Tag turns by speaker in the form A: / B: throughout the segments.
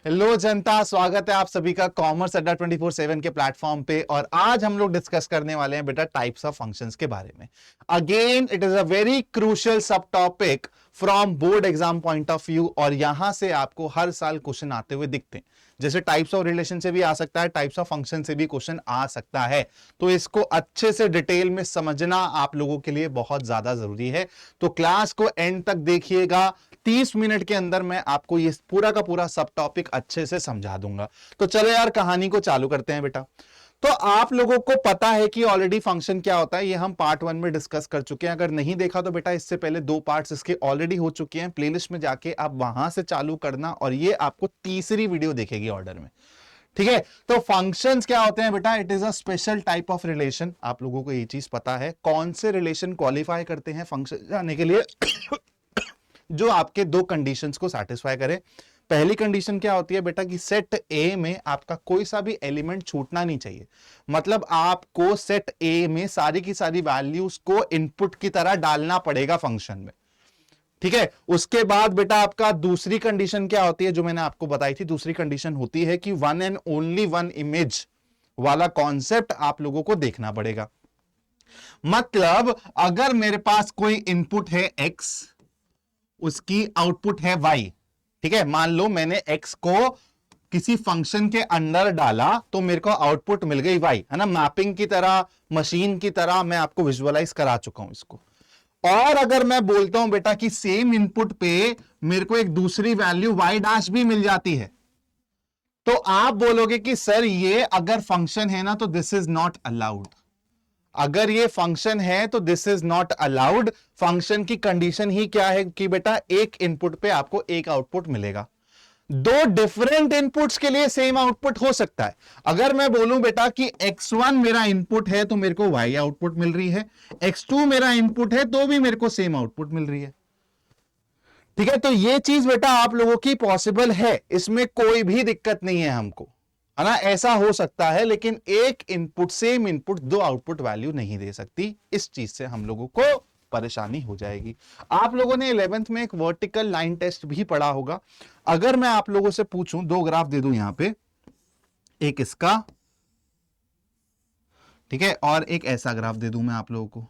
A: Hello जनता, स्वागत है आप सभी का कॉमर्स अड्डा 24/7 के प्लेटफॉर्म पे। और आज हम लोग डिस्कस करने वाले हैं बेटा टाइप्स ऑफ फंक्शंस के बारे में। Again it is a very crucial subtopic from board exam point of view, और यहां से आपको हर साल क्वेश्चन आते हुए दिखते हैं। जैसे टाइप्स ऑफ रिलेशन से भी आ सकता है, टाइप्स ऑफ फंक्शन से भी क्वेश्चन आ सकता है। तो इसको अच्छे से डिटेल में समझना आप लोगों के लिए बहुत ज्यादा जरूरी है। तो क्लास को एंड तक देखिएगा। 30 मिनट के अंदर मैं आपको ये पूरा का पूरा सब टॉपिक अच्छे से समझा दूंगा। तो चलो यार, कहानी को चालू करते हैं बेटा। तो आप लोगों को पता है कि ऑलरेडी फंक्शन क्या होता है, ये हम पार्ट 1 में डिस्कस कर चुके हैं। अगर नहीं देखा तो बेटा इससे पहले 2 पार्ट्स इसके ऑलरेडी हो चुके हैं। प्लेलिस्ट में जाके आप वहां से चालू करना, और ये आपको तीसरी वीडियो देखेगी ऑर्डर में। ठीक है। तो फंक्शंस क्या होते हैं बेटा? It is a special type of relation. आप लोगों को ये चीज पता है कौन से रिलेशन क्वालिफाई करते हैं फंक्शन जाने के लिए जो आपके दो कंडीशंस को सेटिस्फाई करे। पहली कंडीशन क्या होती है बेटा कि सेट ए में आपका कोई सा भी एलिमेंट छूटना नहीं चाहिए। मतलब आपको सेट ए में सारी की सारी वैल्यूज को इनपुट की तरह डालना पड़ेगा फंक्शन में। ठीक है। उसके बाद बेटा आपका दूसरी कंडीशन क्या होती है, जो मैंने आपको बताई थी। दूसरी कंडीशन होती है कि one and only one image वाला कॉन्सेप्ट आप लोगों को देखना पड़ेगा। मतलब अगर मेरे पास कोई इनपुट है x, उसकी आउटपुट है y। ठीक है। मान लो मैंने x को किसी फंक्शन के अंदर डाला तो मेरे को आउटपुट मिल गई y, है ना। मैपिंग की तरह, मशीन की तरह मैं आपको विजुअलाइज करा चुका हूं इसको। और अगर मैं बोलता हूं बेटा कि सेम इनपुट पे मेरे को एक दूसरी वैल्यू y डैश भी मिल जाती है, तो आप बोलोगे कि सर ये अगर फंक्शन है ना तो दिस इज नॉट अलाउड। अगर ये फंक्शन है तो this is not allowed. Function की कंडीशन ही क्या है कि बेटा एक इनपुट पे आपको एक आउटपुट मिलेगा। दो डिफरेंट इनपुट्स के लिए सेम आउटपुट हो सकता है। अगर मैं बोलूं बेटा कि x1 मेरा इनपुट है तो मेरे को y आउटपुट मिल रही है, x2 मेरा इनपुट है तो भी मेरे को सेम आउटपुट मिल रही है। ठीक है। तो ये चीज बेटा आप लोगों की पॉसिबल है, इसमें कोई भी दिक्कत नहीं है हमको, है ना। ऐसा हो सकता है, लेकिन एक इनपुट, सेम इनपुट, दो आउटपुट वैल्यू नहीं दे सकती। इस चीज से हम लोगों को परेशानी हो जाएगी। आप लोगों ने 11th में एक वर्टिकल लाइन टेस्ट भी पढ़ा होगा। अगर मैं आप लोगों से पूछूं, दो ग्राफ दे दूं यहां पे, एक इसका, ठीक है, और एक ऐसा ग्राफ दे दूं मैं आप लोगों को,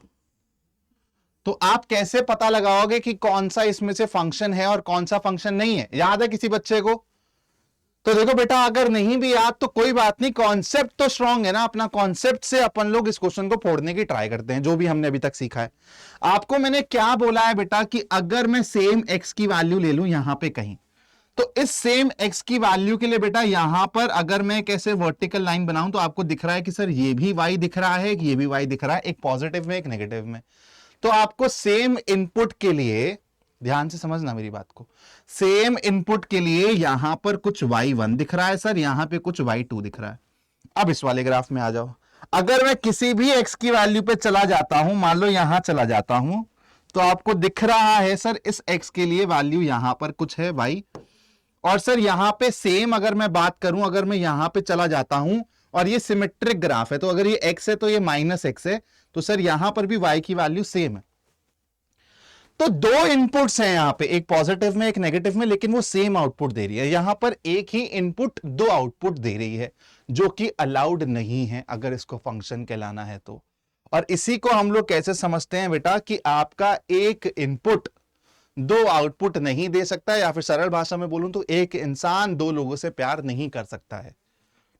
A: तो आप कैसे पता लगाओगे कि कौन सा इसमें से फंक्शन है और कौन सा फंक्शन नहीं है? याद है किसी बच्चे को? तो देखो बेटा, अगर नहीं भी याद तो कोई बात नहीं, कॉन्सेप्ट तो स्ट्रांग है ना अपना। कॉन्सेप्ट से अपन लोग इस क्वेश्चन को फोड़ने की ट्राई करते हैं, जो भी हमने अभी तक सीखा है। आपको मैंने क्या बोला है बेटा कि अगर मैं सेम एक्स की वैल्यू ले लूं यहां पे कहीं, तो इस सेम एक्स की वैल्यू के लिए बेटा यहां पर अगर मैं कैसे वर्टिकल लाइन बनाऊं, तो आपको दिख रहा है कि सर ये भी वाई दिख रहा है, ये भी वाई दिख रहा है, एक पॉजिटिव में एक नेगेटिव में। तो आपको सेम इनपुट के लिए, ध्यान से समझना मेरी बात को, सेम इनपुट के लिए यहां पर कुछ y1 दिख रहा है सर, यहां पे कुछ y2 दिख रहा है। अब इस वाले ग्राफ में आ जाओ। अगर मैं किसी भी x की वैल्यू पे चला जाता हूं, मान लो यहां चला जाता हूं, तो आपको दिख रहा है सर इस x के लिए वैल्यू यहां पर कुछ है y। और सर यहां पे सेम अगर मैं बात करूं, अगर मैं यहां पे चला जाता हूं, और ये सिमेट्रिक ग्राफ है, तो अगर ये x है तो ये -x है, तो सर यहां पर भी y की वैल्यू सेम है। तो दो इनपुट्स हैं यहां पे, एक पॉजिटिव में एक नेगेटिव में, लेकिन वो सेम आउटपुट दे रही है। यहां पर एक ही इनपुट दो आउटपुट दे रही है, जो कि अलाउड नहीं है अगर इसको फंक्शन कहलाना है तो। और इसी को हम लोग कैसे समझते हैं बेटा कि आपका एक इनपुट दो आउटपुट नहीं दे सकता, या फिर सरल भाषा में बोलूं तो एक इंसान दो लोगों से प्यार नहीं कर सकता है।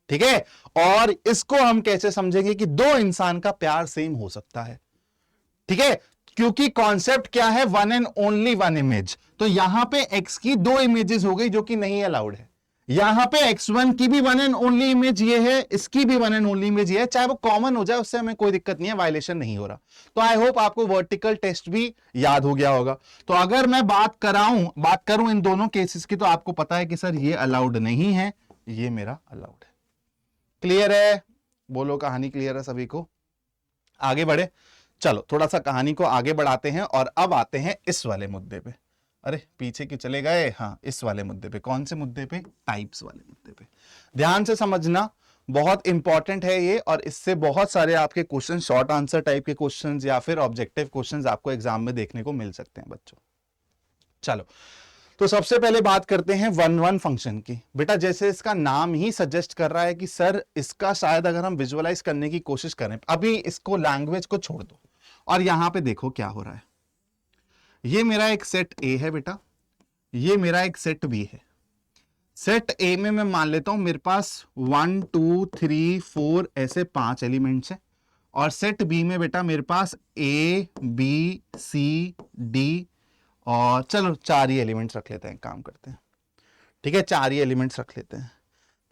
A: ठीक है। और इसको हम कैसे समझेंगे कि दो इंसान का प्यार सेम हो सकता है? ठीक है। क्योंकि कॉन्सेप्ट क्या है, one and only one image. तो यहां पे x की दो इमेजेस हो गई जो कि नहीं अलाउड है। यहां पे x1 की भी वन एंड ओनली इमेज ये है, इसकी भी वन एंड ओनली इमेज ये है। चाहे वो कॉमन हो जाए, उससे हमें कोई दिक्कत नहीं है, वायलेशन नहीं हो रहा। तो आई होप आपको वर्टिकल टेस्ट भी याद हो गया होगा। तो अगर मैं बात करूं इन दोनों केसेस की, तो आपको पता है कि सर ये अलाउड नहीं है, ये मेरा अलाउड है। क्लियर है? बोलो, कहानी क्लियर है सभी को? आगे बढ़े। चलो थोड़ा सा कहानी को आगे बढ़ाते हैं, और अब आते हैं इस वाले मुद्दे पे। अरे पीछे क्यों चले गए? हाँ, इस वाले मुद्दे पे। कौन से मुद्दे पे? टाइप्स वाले मुद्दे पे। ध्यान से समझना, बहुत इंपॉर्टेंट है ये, और इससे बहुत सारे आपके क्वेश्चन, शॉर्ट आंसर टाइप के क्वेश्चंस या फिर ऑब्जेक्टिव क्वेश्चंस आपको एग्जाम में देखने को मिल सकते हैं बच्चों। चलो, तो सबसे पहले बात करते हैं वन वन फंक्शन की। बेटा जैसे इसका नाम ही सजेस्ट कर रहा है कि सर इसका शायद अगर हम विजुअलाइज करने की कोशिश करें, अभी इसको लैंग्वेज को छोड़ दो और यहां पे देखो क्या हो रहा है। ये मेरा एक सेट ए है बेटा, ये मेरा एक सेट बी है। सेट ए में मैं मान लेता हूं मेरे पास 1 2 3 4 ऐसे 5 एलिमेंट्स हैं, और सेट बी में बेटा मेरे पास ए बी सी डी और चलो 4 ही एलिमेंट्स रख लेते हैं, काम करते हैं, ठीक है 4 ही एलिमेंट्स रख लेते हैं।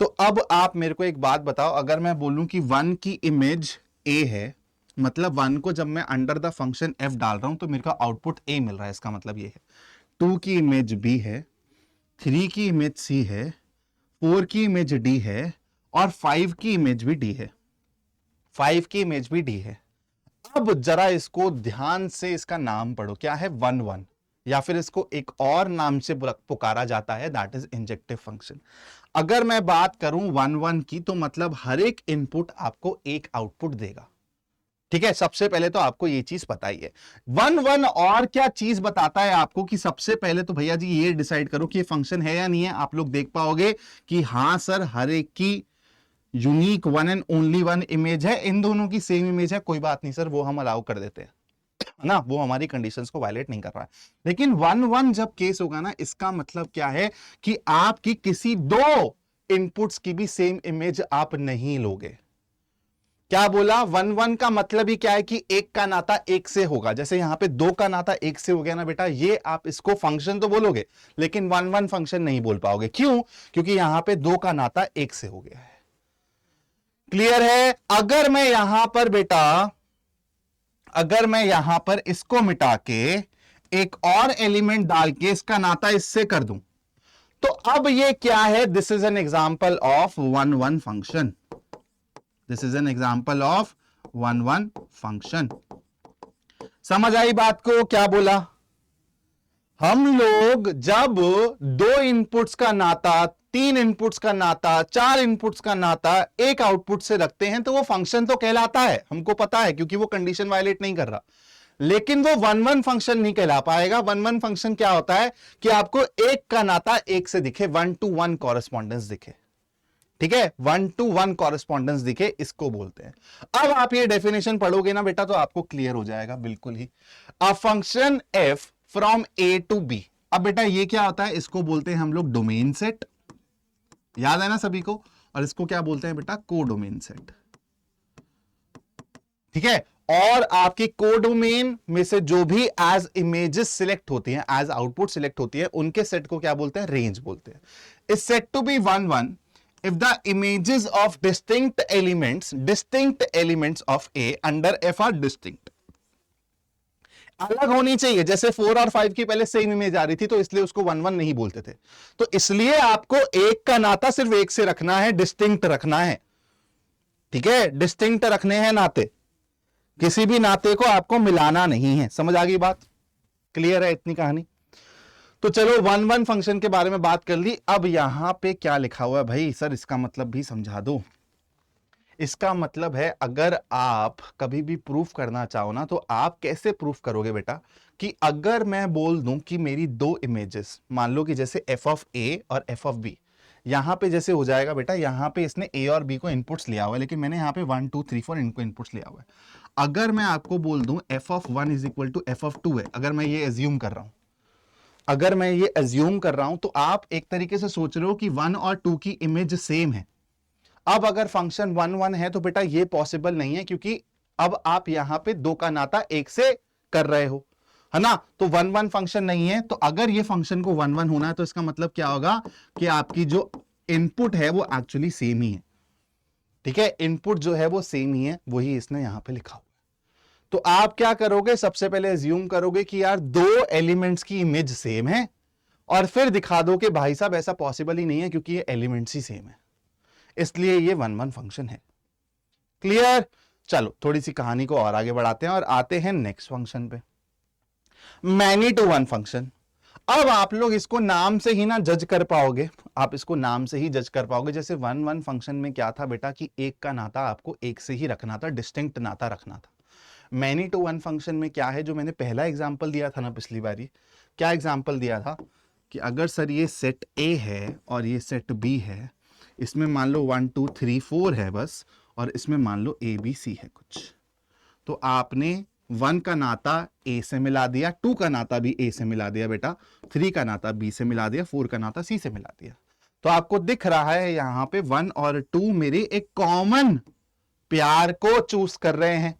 A: तो अब आप मेरे को एक बात बताओ, अगर मैं बोलूं कि 1 की इमेज ए है, मतलब 1 को जब मैं अंडर द फंक्शन एफ डाल रहा हूं तो मेरे को आउटपुट ए मिल रहा है, इसका मतलब ये है। 2 की इमेज बी है, 3 की इमेज सी है, 4 की इमेज डी है और 5 की इमेज भी डी है, 5 की इमेज भी डी है। अब जरा इसको ध्यान से इसका नाम पढ़ो, क्या है 1 1, या फिर इसको एक और नाम से पुकारा जाता है, दैट इज इंजेक्टिव फंक्शन। अगर मैं बात करूं 1 1 की तो मतलब हर एक इनपुट आपको एक आउटपुट देगा, ठीक है। सबसे पहले तो आपको ये चीज पता ही है। 1 1 और क्या चीज बताता है आपको कि सबसे पहले तो भैया जी ये डिसाइड करो कि ये फंक्शन है या नहीं है। आप लोग देख पाओगे कि हां सर हर एक की unique one and only one image है, इन दोनों की सेम इमेज है, कोई बात नहीं सर, वो हम अलाउ कर देते हैं ना, वो हमारी कंडीशंस को वायलेट नहीं कर रहा है। लेकिन 1 1 जब केस होगा ना, इसका मतलब क्या है कि आपकी किसी दो इनपुट्स की भी सेम इमेज आप नहीं लोगे। क्या बोला? 1 1 का मतलब ही क्या है कि एक का नाता एक से होगा। जैसे यहां पे 2 का नाता एक से हो गया ना बेटा, ये आप इसको फंक्शन तो बोलोगे लेकिन 1 1 फंक्शन नहीं बोल पाओगे। क्यों? क्योंकि यहां पे 2 का नाता एक से हो गया है। क्लियर है? अगर मैं यहां पर बेटा, अगर मैं यहां पर इसको मिटा के एक और एलिमेंट डाल के इसका नाता इससे कर दूं, तो अब ये क्या है? This is an example of 1 1 function. This is an example of 1 1 function. समझ आई बात को? क्या बोला? हम लोग जब 2 इनपुट्स का नाता, 3 इनपुट्स का नाता, 4 इनपुट्स का नाता एक आउटपुट से रखते हैं तो वो फंक्शन तो कहलाता है, हमको पता है, क्योंकि वो कंडीशन वायलेट नहीं कर रहा। लेकिन वो 1 1 फंक्शन नहीं कहला पाएगा। 1 1 फंक्शन क्या होता है कि आपको एक का नाता एक से दिखे, 1 to 1 कॉरेस्पॉन्डेंस दिखे, ठीक है, 1 to 1 कॉरेस्पॉन्डेंस दिखे, इसको बोलते हैं। अब आप ये डेफिनेशन पढ़ोगे ना बेटा तो आपको क्लियर हो जाएगा बिल्कुल ही। A function f from A to B. अब बेटा ये क्या होता है? इसको बोलते हैं हम लोग डोमेन सेट, याद है ना सभी को। और इसको क्या बोलते हैं बेटा? कोडोमेन सेट, ठीक है। और आपकी कोडोमेन में से जो भी एज इमेजेस सिलेक्ट होती हैं, एज आउटपुट सिलेक्ट होती है, उनके सेट को क्या बोलते हैं? रेंज बोलते हैं। Is set to be 1 1 if the images of distinct elements of A under F are distinct। अलग होनी चाहिए। जैसे 4 और 5 की पहले सेम इमेज आ रही थी तो इसलिए उसको 1 1 नहीं बोलते थे, तो इसलिए आपको एक का नाता सिर्फ एक से रखना है, डिस्टिंक्ट रखना है, ठीक है, डिस्टिंक्ट रखने हैं नाते, किसी भी नाते को आपको मिलाना नहीं है। समझ आ गई बात? क्लियर है इतनी कहानी? तो चलो 1 1 फंक्शन के बारे में बात कर ली। अब यहां पे क्या लिखा हुआ है भाई? सर इसका मतलब भी समझा दो। इसका मतलब है अगर आप कभी भी प्रूफ करना चाहो ना, तो आप कैसे प्रूफ करोगे बेटा कि अगर मैं बोल दूं कि मेरी 2 इमेजेस, मान लो कि जैसे एफ ऑफ ए और एफ ऑफ बी, यहां पे जैसे हो जाएगा बेटा, यहां पे इसने ए और बी को इनपुट्स लिया हुआ है, लेकिन मैंने यहां पे 1 2 3 4 इनको इनपुट्स लिया हुआ है। अगर मैं आपको बोल दूं F of 1 is equal to F of 2 है, अगर मैं ये एज्यूम कर रहा हूं, अगर मैं ये एज्यूम कर रहा हूं, तो आप एक तरीके से सोच रहे हो कि 1 और 2 की इमेज सेम है। अब अगर फंक्शन 1 1 है तो बेटा ये पॉसिबल नहीं है, क्योंकि अब आप यहां पे 2 का नाता एक से कर रहे हो, है ना। तो 1 1 फंक्शन नहीं है। तो अगर ये फंक्शन को 1 1 होना है तो इसका मतलब क्या होगा कि आपकी जो इनपुट है वो एक्चुअली सेम ही है, ठीक है, इनपुट जो है वो सेम ही है, वही इसने यहां पे लिखा हुआ है। तो आप क्या करोगे? सबसे पहले एज्यूम करोगे कि यार 2 एलिमेंट्स की इमेज सेम है, और फिर दिखा दो कि भाई साहब ऐसा पॉसिबल ही नहीं है क्योंकि ये एलिमेंट्स ही सेम है, इसलिए ये 1 1 फंक्शन है। क्लियर? चलो थोड़ी सी कहानी को और आगे बढ़ाते हैं और आते हैं नेक्स्ट फंक्शन पे, मैनी टू वन फंक्शन। अब आप लोग इसको नाम से ही ना जज कर पाओगे, आप इसको नाम से ही जज कर पाओगे। जैसे 1 1 फंक्शन में क्या था बेटा कि एक का नाता आपको एक से ही रखना था, डिस्टिंक्ट नाता रखना था। मैनी टू वन फंक्शन में क्या है, जो मैंने पहला एग्जांपल दिया था ना पिछली बारी, क्या एग्जांपल दिया था कि अगर सर ये सेट ए है और ये सेट बी है, इसमें मान लो 1 2 3 4 है बस, और इसमें मान लो ए बी सी है कुछ, तो आपने 1 का नाता ए से मिला दिया, 2 का नाता भी ए से मिला दिया बेटा, 3 का नाता बी से मिला दिया, 4 का नाता सी से मिला दिया। तो आपको दिख रहा है यहां पे 1 और 2 मेरी एक कॉमन प्यार को चूज कर रहे हैं।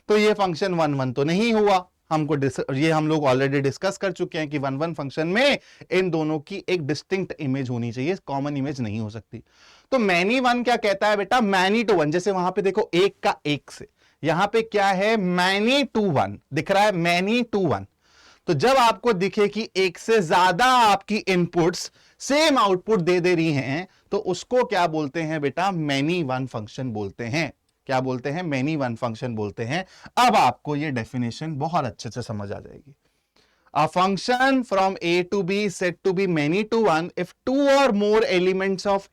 A: तो ये फंक्शन 1 1 तो नहीं हुआ, हमको ये हम लोग ऑलरेडी डिस्कस कर चुके हैं कि 1 1 फंक्शन में इन दोनों की एक डिस्टिंक्ट इमेज होनी चाहिए, कॉमन इमेज नहीं हो सकती। तो मैनी वन क्या कहता है बेटा, मैनी टू वन, जैसे वहां पे देखो एक का एक से, यहां पे क्या है मैनी टू वन दिख रहा है, मैनी टू वन। तो जब आपको दिखे कि एक से ज्यादा आपकी इनपुट्स सेम आउटपुट दे रही हैं, तो उसको क्या बोलते हैं बेटा, मैनी वन फंक्शन बोलते हैं। क्या बोलते हैं, मैनी वन फंक्शन बोलते हैं। अब आपको ये डेफिनेशन बहुत अच्छे से समझ आ जाएगी। A function from A to B is said to be many to one if two or more elements of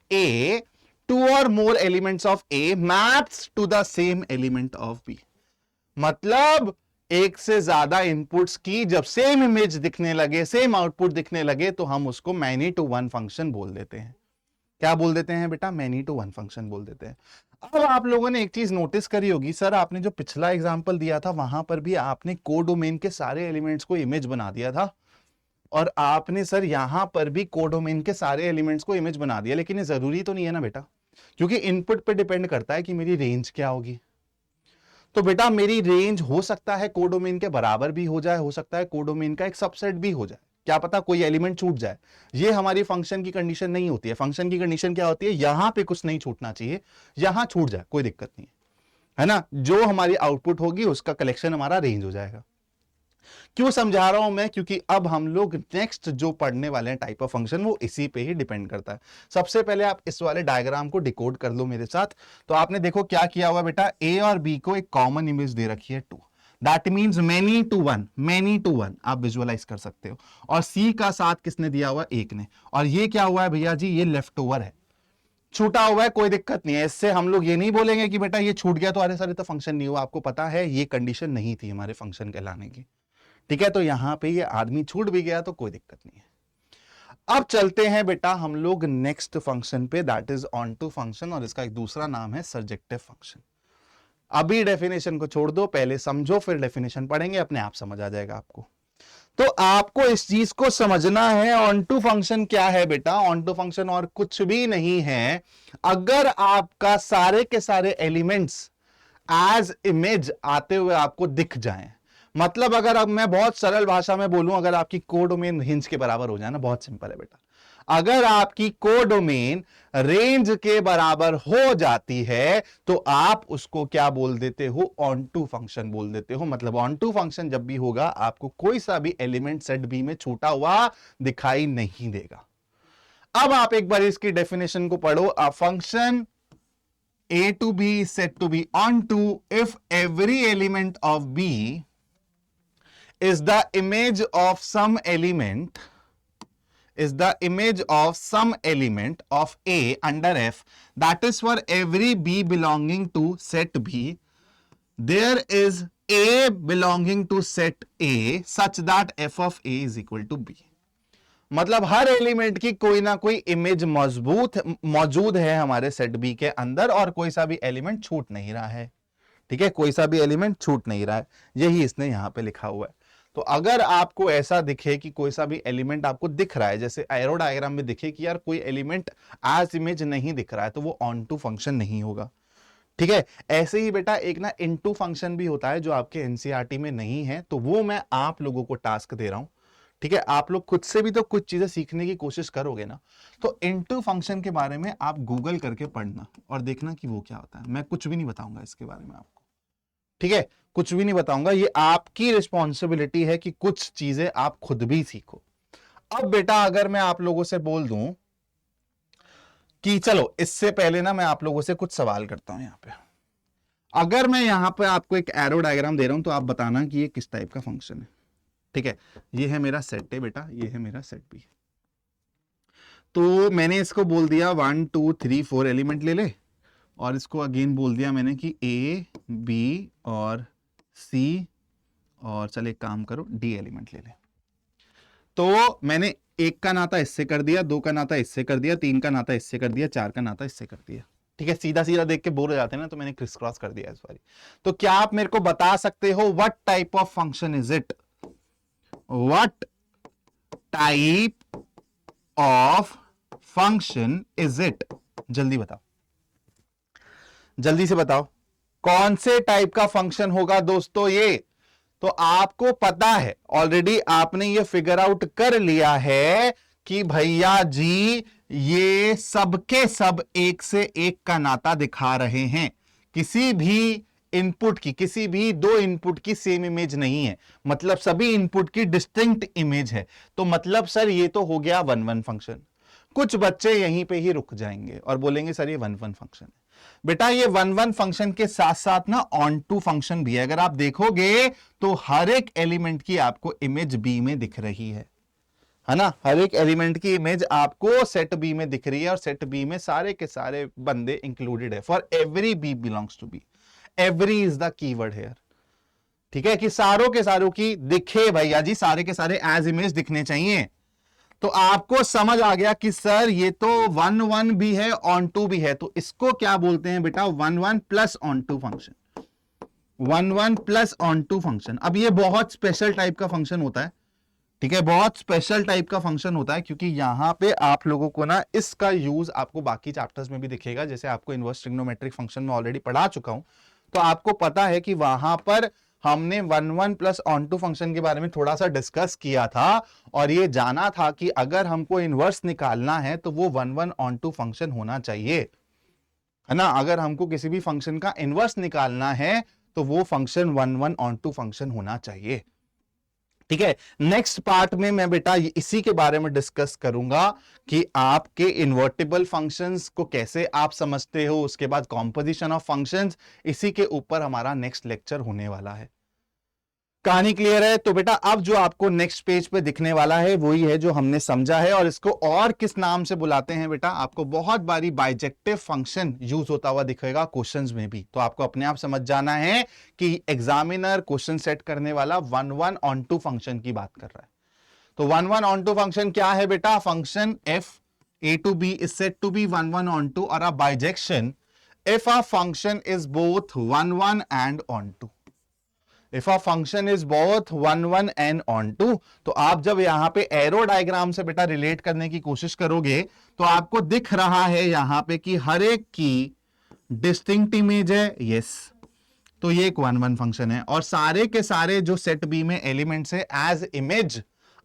A: A maps to the same element of B। मतलब एक से ज्यादा इनपुट्स की जब सेम इमेज दिखने लगे, सेम आउटपुट दिखने लगे, तो हम उसको मैनी टू वन फंक्शन बोल देते हैं। क्या बोल देते हैं बेटा, मैनी टू वन फंक्शन बोल देते हैं। अब आप लोगों ने एक चीज नोटिस करी होगी, सर आपने जो पिछला एग्जांपल दिया था वहां पर भी आपने कोडोमेन के सारे एलिमेंट्स को इमेज बना दिया था, और आपने सर यहां पर भी कोडोमेन के सारे एलिमेंट्स को इमेज बना दिया, लेकिन ये जरूरी तो नहीं है ना बेटा, क्योंकि इनपुट पे डिपेंड करता है कि मेरी रेंज क्या होगी। तो बेटा मेरी रेंज हो सकता है कोडोमेन के बराबर भी हो जाए, हो सकता है कोडोमेन का एक सबसेट भी हो जाए, क्या पता कोई एलिमेंट छूट जाए। ये हमारी फंक्शन की कंडीशन नहीं होती है। फंक्शन की कंडीशन क्या होती है, यहां पे कुछ नहीं छूटना चाहिए, यहां छूट जाए कोई दिक्कत नहीं है ना। जो हमारी आउटपुट होगी उसका कलेक्शन हमारा रेंज हो जाएगा। क्यों समझा रहा हूं मैं, क्योंकि अब हम लोग नेक्स्ट जो पढ़ने वाले हैं टाइप ऑफ फंक्शन, वो इसी पे ही डिपेंड करता है। सबसे पहले आप इस वाले डायग्राम को डिकोड कर लो मेरे साथ। तो आपने देखो क्या किया हुआ बेटा, ए और बी को एक कॉमन इमेज दे रखी है 2, that means many to one आप विजुअलाइज कर सकते हो। और सी का साथ किसने दिया हुआ, एक ने। और ये क्या हुआ है भैया जी, ये लेफ्ट ओवर है, छूटा हुआ है, कोई दिक्कत नहीं है। इससे हम लोग ये नहीं बोलेंगे कि बेटा ये छूट गया तो अरे सर ये तो फंक्शन नहीं हुआ। आपको पता है ये कंडीशन नहीं थी हमारे फंक्शन कहलाने की, ठीक है। तो यहां पे ये आदमी छूट भी गया तो कोई दिक्कत नहीं है। अब चलते हैं बेटा हम लोग नेक्स्ट फंक्शन पे, that is onto function, और इसका एक दूसरा नाम है सर्जेक्टिव फंक्शन। अभी डेफिनेशन को छोड़ दो, पहले समझो फिर डेफिनेशन पढ़ेंगे, अपने आप समझ आ जाएगा आपको। तो आपको इस चीज को समझना है, ऑन टू फंक्शन क्या है बेटा, ऑन टू फंक्शन और कुछ भी नहीं है। अगर आपका सारे के सारे एलिमेंट्स एज इमेज आते हुए आपको दिख जाएं, मतलब अगर अब मैं बहुत सरल भाषा में बोलूं, अगर आपकी कोडोमेन रेंज के बराबर हो जाए ना, बहुत सिंपल है बेटा, अगर आपकी कोडोमेन रेंज के बराबर हो जाती है तो आप उसको क्या बोल देते हो, ऑन टू फंक्शन बोल देते हो। मतलब ऑन टू फंक्शन जब भी होगा आपको कोई सा भी एलिमेंट सेट बी में छूटा हुआ दिखाई नहीं देगा। अब आप एक बार इसकी डेफिनेशन को पढ़ो, a function a to b is said to be onto if every element of b is the image of some element of a under f, that is for every b belonging to set b there is a belonging to set a such that f of a is equal to b। मतलब हर element की कोई ना कोई image मौजूद है हमारे set B के अंदर, और कोई सा भी एलिमेंट छूट नहीं रहा है, ठीक है, कोई सा भी एलिमेंट छूट नहीं रहा है, यही इसने यहां पे लिखा हुआ है। तो अगर आपको ऐसा दिखे कि कोई सा भी एलिमेंट आपको दिख रहा है, जैसे एरो डायग्राम में दिखे कि यार कोई एलिमेंट एज इमेज नहीं दिख रहा है, तो वो ऑन टू फंक्शन नहीं होगा, ठीक है। ऐसे ही बेटा एक ना इनटू फंक्शन भी होता है जो आपके एनसीईआरटी में नहीं है, तो वो मैं आप लोगों को टास्क दे रहा हूं, ठीक है। आप लोग खुद से भी तो कुछ चीजें सीखने की कोशिश करोगे ना, तो इनटू फंक्शन के बारे में आप गूगल करके पढ़ना और देखना कि वो क्या होता है। मैं कुछ भी नहीं बताऊंगा इसके बारे में आपको, ठीक है, कुछ भी नहीं बताऊंगा। ये आपकी रिस्पॉन्सिबिलिटी है कि कुछ चीजें आप खुद भी सीखो। अब बेटा अगर मैं आप लोगों से बोल दूं कि चलो, इससे पहले ना मैं आप लोगों से कुछ सवाल करता हूं। यहां पे अगर मैं यहां पे आपको एक एरो डायग्राम दे रहा हूं तो आप बताना कि ये किस टाइप का फंक्शन है, ठीक है। ये है मेरा सेट है बेटा, ये है मेरा सेट बी। तो मैंने इसको बोल दिया 1 2 3 4 एलिमेंट ले ले, और इसको अगेन बोल दिया मैंने कि ए बी और सी, और चल एक काम करो डी एलिमेंट ले ले। तो मैंने एक का नाता इससे कर दिया, दो का नाता इससे कर दिया, तीन का नाता इससे कर दिया, चार का नाता इससे कर दिया। ठीक है, सीधा सीधा देख के बोर हो जाते हैं ना, तो मैंने क्रिस क्रॉस कर दिया इस बारी। तो क्या आप मेरे को बता सकते हो what type of function is it? What type of function is it? जल्दी बताओ, जल्दी से बताओ, कौन से टाइप का फंक्शन होगा दोस्तों ये? तो आपको पता है ऑलरेडी, आपने ये फिगर आउट कर लिया है कि भैया जी ये सबके सब एक से एक का नाता दिखा रहे हैं। किसी भी इनपुट की, किसी भी दो इनपुट की सेम इमेज नहीं है, मतलब सभी इनपुट की डिस्टिंक्ट इमेज है। तो मतलब सर ये तो हो गया वन वन फंक्शन। कुछ बच्चे यहीं पे ही रुक जाएंगे और बोलेंगे सर ये वन वन फंक्शन है। बेटा ये वन वन फंक्शन के साथ साथ ना ऑन टू फंक्शन भी है। अगर आप देखोगे तो हर एक एलिमेंट की आपको इमेज बी में दिख रही है ना? हर एक एलिमेंट की इमेज आपको सेट बी में दिख रही है, और सेट बी में सारे के सारे बंदे इंक्लूडेड है। For every B belongs to B, every is the keyword here. ठीक है, कि सारों के सारों की दिखे भैया जी, सारे के सारे एज इमेज दिखने चाहिए। तो आपको समझ आ गया कि सर ये तो वन वन भी है, ऑन टू भी है, तो इसको क्या बोलते हैं बेटा? One one plus onto function. One one plus onto function. अब ये बहुत स्पेशल टाइप का फंक्शन होता है। ठीक है, बहुत स्पेशल टाइप का फंक्शन होता है, क्योंकि यहां पे आप लोगों को ना इसका यूज आपको बाकी चैप्टर्स में भी दिखेगा। जैसे आपको इनवर्स ट्रिग्नोमेट्रिक फंक्शन में ऑलरेडी पढ़ा चुका हूं, तो आपको पता है कि वहां पर हमने one one plus onto function के बारे में थोड़ा सा डिस्कस किया था, और ये जाना था कि अगर हमको इनवर्स निकालना है तो वो one one onto function होना चाहिए, है ना? अगर हमको किसी भी फंक्शन का इनवर्स निकालना है तो वो function one one onto function होना चाहिए। ठीक है, नेक्स्ट पार्ट में मैं बेटा इसी के बारे में डिस्कस करूंगा कि आपके इन्वर्टिबल फंक्शंस को कैसे आप समझते हो, उसके बाद कॉम्पोजिशन ऑफ फंक्शंस, इसी के ऊपर हमारा नेक्स्ट लेक्चर होने वाला है। कहानी क्लियर है? तो बेटा अब जो आपको नेक्स्ट पेज पे दिखने वाला है वही है जो हमने समझा है, और इसको और किस नाम से बुलाते हैं बेटा? आपको बहुत बारी बाइजेक्टिव फंक्शन यूज होता हुआ दिखेगा क्वेश्चंस में भी, तो आपको अपने आप समझ जाना है कि एग्जामिनर क्वेश्चन सेट करने वाला one one onto function की बात कर रहा है। तो one one onto function क्या है बेटा? Function f A to B is set to be one one onto, और a bijection if a function is both one one and onto. If a function is both one one and onto, तो आप जब यहां पे arrow diagram से बेटा relate करने की कोशिश करोगे तो आपको दिख रहा है यहां पे कि हर एक की डिस्टिंक्ट इमेज है। यस, तो ये एक वन वन फंक्शन है, और सारे के सारे जो सेट बी में एलिमेंट्स है एज इमेज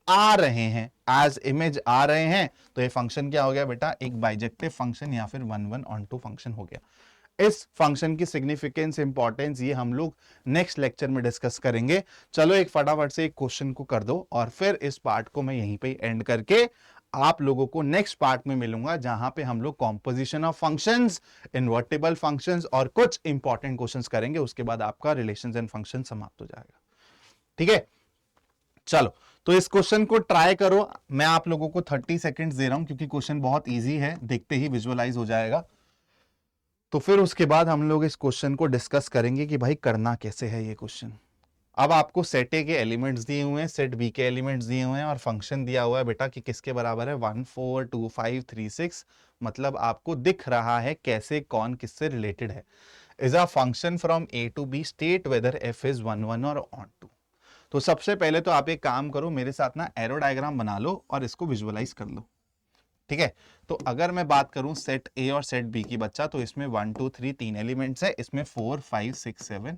A: आ रहे हैं, एज इमेज आ रहे हैं। तो ये फंक्शन क्या हो गया बेटा? एक बाइजेक्टिव फंक्शन या फिर one one onto function हो गया। इस फंक्शन की सिग्निफिकेंस, इंपॉर्टेंस ये हम लोग नेक्स्ट लेक्चर में डिस्कस करेंगे। चलो एक फटाफट से एक क्वेश्चन को कर दो, और फिर इस पार्ट को मैं यहीं पे एंड करके आप लोगों को नेक्स्ट पार्ट में मिलूंगा, जहां पे हम लोग composition of functions, invertible functions और कुछ इंपॉर्टेंट क्वेश्चंस करेंगे। उसके बाद आपका रिलेशंस एंड फंक्शन समाप्त हो जाएगा। ठीक है, चलो तो इस क्वेश्चन को ट्राई करो। मैं आप लोगों को 30 सेकेंड्स दे रहा हूं, क्योंकि क्वेश्चन बहुत ईजी है, देखते ही विजुअलाइज हो जाएगा। तो फिर उसके बाद हम लोग इस क्वेश्चन को डिस्कस करेंगे कि भाई करना कैसे है ये क्वेश्चन। अब आपको सेट ए के एलिमेंट्स दिए हुए हैं, सेट बी के एलिमेंट्स दिए हुए हैं, और फंक्शन दिया हुआ है बेटा कि किसके बराबर है? 1 4 2 5 3 6। मतलब आपको दिख रहा है कैसे कौन किससे रिलेटेड है। Is a function from A to B, state whether F is one one और ऑन टू। तो सबसे पहले तो आप एक काम करो, मेरे साथ ना एरो डायग्राम बना लो और इसको विजुअलाइज कर लो। ठीक है, तो अगर मैं बात करूं सेट ए और सेट बी की बच्चा, तो इसमें 1 2 3 तीन एलिमेंट्स है, इसमें 4 5 6 7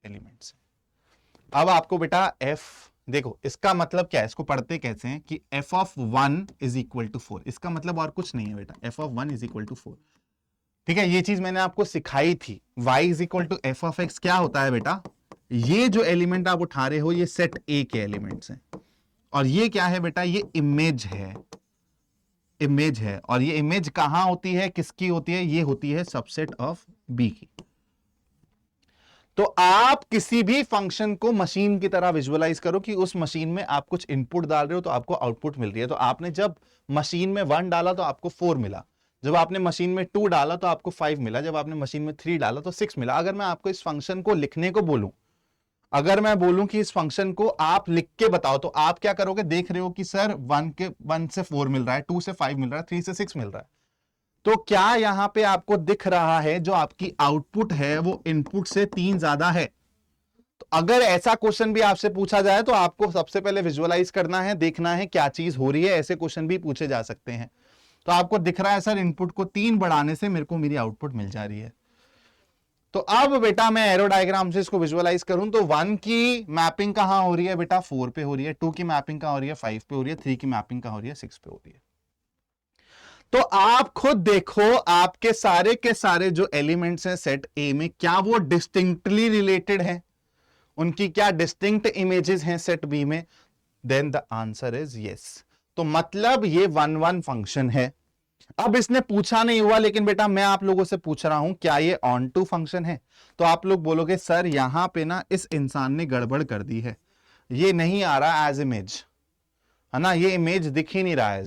A: एलिमेंट्स है। अब आपको बेटा एफ, देखो इसका मतलब क्या है, इसको पढ़ते कैसे हैं कि F of 1 is equal to 4। इसका मतलब और कुछ नहीं है बेटा, F of 1 is equal to 4। ठीक है, ये चीज मैंने आपको सिखाई थी। y is equal to F of X क्या होता है बेटा? ये जो एलिमेंट आप उठा रहे हो ये सेट ए के एलिमेंट्स हैं, और ये क्या है बेटा? ये इमेज है, इमेज है। और ये इमेज कहां होती है, किसकी होती है? ये होती है सबसेट ऑफ बी की। तो आप किसी भी फंक्शन को मशीन की तरह विजुअलाइज करो कि उस मशीन में आप कुछ इनपुट डाल रहे हो तो आपको आउटपुट मिल रही है। तो आपने जब मशीन में 1 डाला तो आपको 4 मिला, जब आपने मशीन में 2 डाला तो आपको 5 मिला, जब आपने मशीन में 3 डाला तो 6 मिला। अगर मैं आपको इस फंक्शन को लिखने को बोलूं, अगर मैं बोलूं कि इस फंक्शन को आप लिख के बताओ तो आप क्या करोगे? देख रहे हो कि सर 1 से 4 मिल रहा है, 2 से 5 मिल रहा है, 3 से 6 मिल रहा है। तो क्या यहां पे आपको दिख रहा है जो आपकी आउटपुट है वो इनपुट से 3 ज्यादा है? तो अगर ऐसा क्वेश्चन भी आपसे पूछा जाए तो आपको सबसे पहले विजुअलाइज करना है, देखना है क्या चीज हो रही है। ऐसे क्वेश्चन भी पूछे जा सकते हैं। तो आपको दिख रहा है सर इनपुट को 3 बढ़ाने से मेरे को मेरी आउटपुट मिल जा रही है। तो अब बेटा मैं एरो डायग्राम से इसको विजुअलाइज करूं तो 1 की मैपिंग कहां हो रही है बेटा? 4 पे हो रही है। 2 की मैपिंग कहां हो रही है? 5 पे हो रही है। 3 की मैपिंग कहां हो रही है? 6 पे हो रही है। तो आप खुद देखो आपके सारे के सारे जो एलिमेंट्स हैं सेट ए में, क्या वो डिस्टिंक्टली रिलेटेड हैं? उनकी क्या डिस्टिंक्ट इमेजेस हैं सेट बी में? Then the answer is yes. तो मतलब ये 1-1 फंक्शन है। अब इसने पूछा नहीं हुआ, लेकिन बेटा मैं आप लोगों से पूछ रहा हूं क्या ये ऑन टू फंक्शन है? तो आप लोग बोलोगे सर यहां पे ना इस इंसान ने गड़बड़ कर दी है, ये नहीं आ रहा एज इमेज, है ना, ये इमेज दिख ही नहीं रहा है।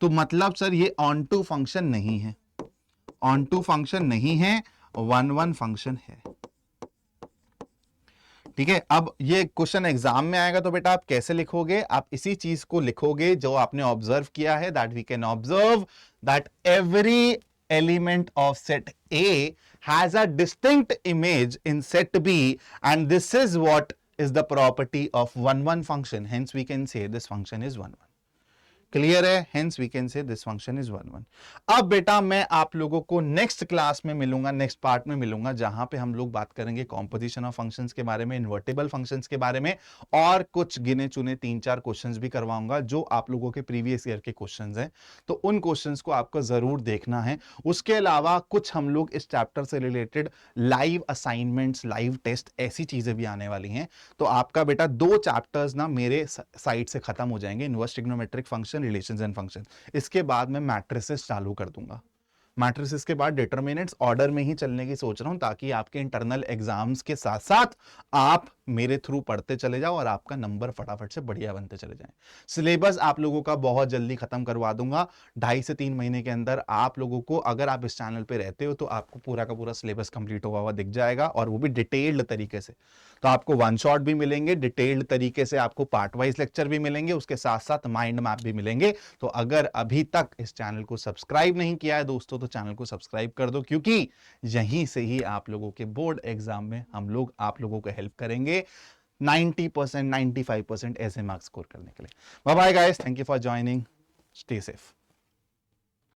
A: तो मतलब सर ये ऑन टू फंक्शन नहीं है, ऑन टू फंक्शन नहीं है, 1-1 फंक्शन है। ठीक है। अब ये क्वेश्चन एग्जाम में आएगा तो बेटा आप कैसे लिखोगे? आप इसी चीज को लिखोगे जो आपने ऑब्जर्व किया है, that we can observe that every element of set A has a distinct image in set B, and this is what is the property of 1-1 function. Hence we can say this function is 1-1. Clear है? Hence we can say this function is 1-1। अब बेटा मैं आप लोगों को next class में मिलूंगा, next part में मिलूंगा, जहां पे हम लोग बात करेंगे कॉम्पोजिशन ऑफ फंक्शंस के बारे में, इन्वर्टेबल फंक्शंस के बारे में, और कुछ गिने चुने 3-4 क्वेश्चंस भी करवाऊंगा जो आप लोगों के प्रीवियस ईयर के क्वेश्चंस हैं। तो उन क्वेश्चंस को आपको जरूर देखना है। उसके अलावा कुछ हम लोग इस चैप्टर से related live assignments, live test, ऐसी चीजें भी आने वाली हैं। तो आपका बेटा 2 चैप्टर्स ना मेरे साइड से खत्म हो जाएंगे, inverse trigonometric function, relations and function. इसके बाद मैं मैट्रिसेस चालू कर दूंगा। मैट्रिसेस के बाद डिटरमिनेंट्स, ऑर्डर में ही चलने की सोच रहा हूं ताकि आपके इंटरनल एग्जाम्स के साथ साथ आप मेरे थ्रू पढ़ते चले जाओ और आपका नंबर फटाफट से बढ़िया बनते चले जाएं। सिलेबस आप लोगों का बहुत जल्दी खत्म करवा दूंगा, 2.5 से 3 महीने के अंदर आप लोगों को, अगर आप इस चैनल पे रहते हो तो आपको पूरा का पूरा सिलेबस कंप्लीट हुआ हुआ दिख जाएगा, और वो भी डिटेल्ड तरीके से। तो आपको वन शॉट भी मिलेंगे, डिटेल्ड तरीके से आपको पार्ट वाइज लेक्चर भी मिलेंगे, उसके साथ साथ माइंड मैप भी मिलेंगे। तो अगर अभी तक इस चैनल को सब्सक्राइब नहीं किया है दोस्तों तो चैनल को सब्सक्राइब कर दो, क्योंकि यहीं से ही आप लोगों के बोर्ड एग्जाम में हम लोग आप लोगों को हेल्प करेंगे 90%, 95% ऐसे मार्क्स स्कोर करने के लिए। Bye bye guys, thank you for joining, stay safe.